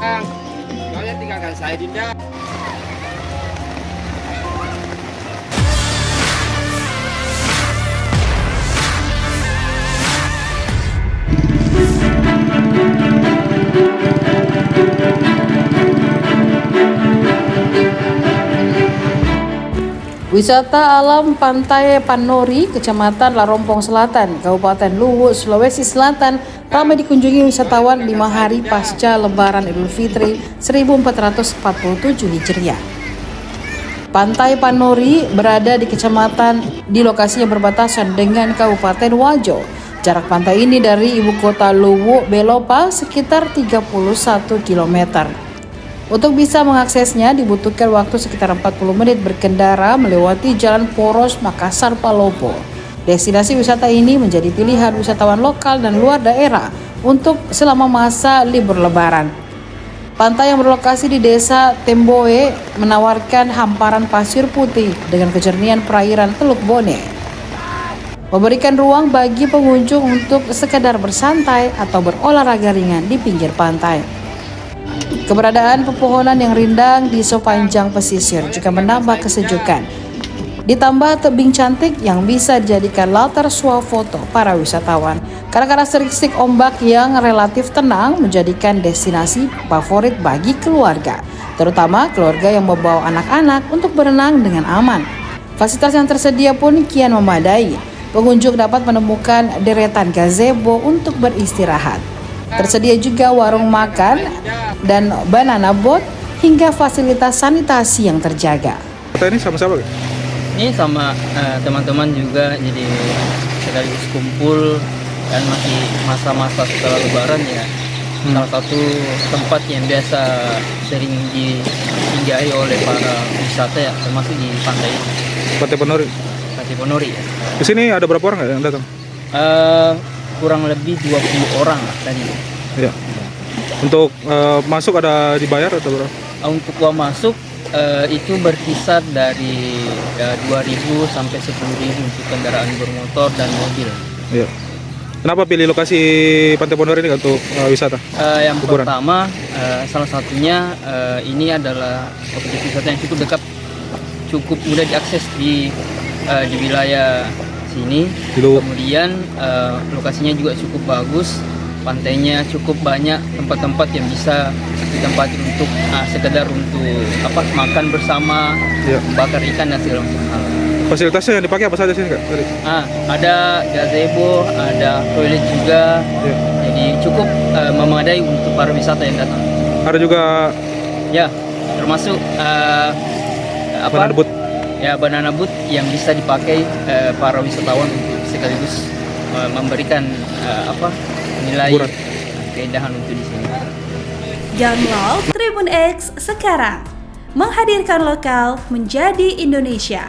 Bang, kalian tinggalkan saya Dinda. Wisata alam Pantai Panori, Kecamatan Larompong Selatan, Kabupaten Luwu, Sulawesi Selatan, ramai dikunjungi wisatawan 5 hari pasca Lebaran Idul Fitri 1447 Hijriah. Pantai Panori berada di kecamatan di lokasi yang berbatasan dengan Kabupaten Wajo. Jarak pantai ini dari ibu kota Luwu, Belopa, sekitar 31 km. Untuk bisa mengaksesnya dibutuhkan waktu sekitar 40 menit berkendara melewati Jalan Poros Makassar Palopo. Destinasi wisata ini menjadi pilihan wisatawan lokal dan luar daerah untuk selama masa libur Lebaran. Pantai yang berlokasi di Desa Temboe menawarkan hamparan pasir putih dengan kejernihan perairan Teluk Bone, memberikan ruang bagi pengunjung untuk sekadar bersantai atau berolahraga ringan di pinggir pantai. Keberadaan pepohonan yang rindang di sepanjang pesisir juga menambah kesejukan. Ditambah tebing cantik yang bisa dijadikan latar swafoto para wisatawan. Karena karakteristik ombak yang relatif tenang menjadikan destinasi favorit bagi keluarga, terutama keluarga yang membawa anak-anak untuk berenang dengan aman. Fasilitas yang tersedia pun kian memadai. Pengunjung dapat menemukan deretan gazebo untuk beristirahat. Tersedia juga warung makan dan banana boat hingga fasilitas sanitasi yang terjaga. Kita ini sama-sama kan? Ini sama teman-teman juga, jadi sekaligus kumpul dan masih masa-masa setelah Lebaran ya. Salah satu tempat yang biasa sering disinggahi oleh para wisata ya, termasuk di pantai ini. Pantai Panori. Pantai Panori ya. Di sini ada berapa orang yang datang? Kurang lebih 20 orang lah tadi. Iya. Untuk masuk ada dibayar atau berapa? Untuk uang masuk itu berkisar dari 2.000 sampai 10.000 untuk kendaraan bermotor dan mobil. Iya. Kenapa pilih lokasi Pantai Panori ini untuk wisata? Yang Liburan? pertama, salah satunya ini adalah objek wisata yang cukup dekat, cukup mudah diakses di wilayah sini. Kemudian lokasinya juga cukup bagus, pantainya cukup banyak tempat-tempat yang bisa ditempati untuk sekedar untuk makan bersama, bakar ikan dan segala macam hal. Fasilitasnya yang dipakai apa saja sih Kak? Ada gazebo, ada toilet juga, jadi cukup memadai untuk para wisata yang datang. Ada juga ya, termasuk banana boat. Ya, banana boat yang bisa dipakai para wisatawan untuk sekaligus memberikan nilai keindahan untuk di sini. Download Tribun X sekarang, menghadirkan lokal menjadi Indonesia.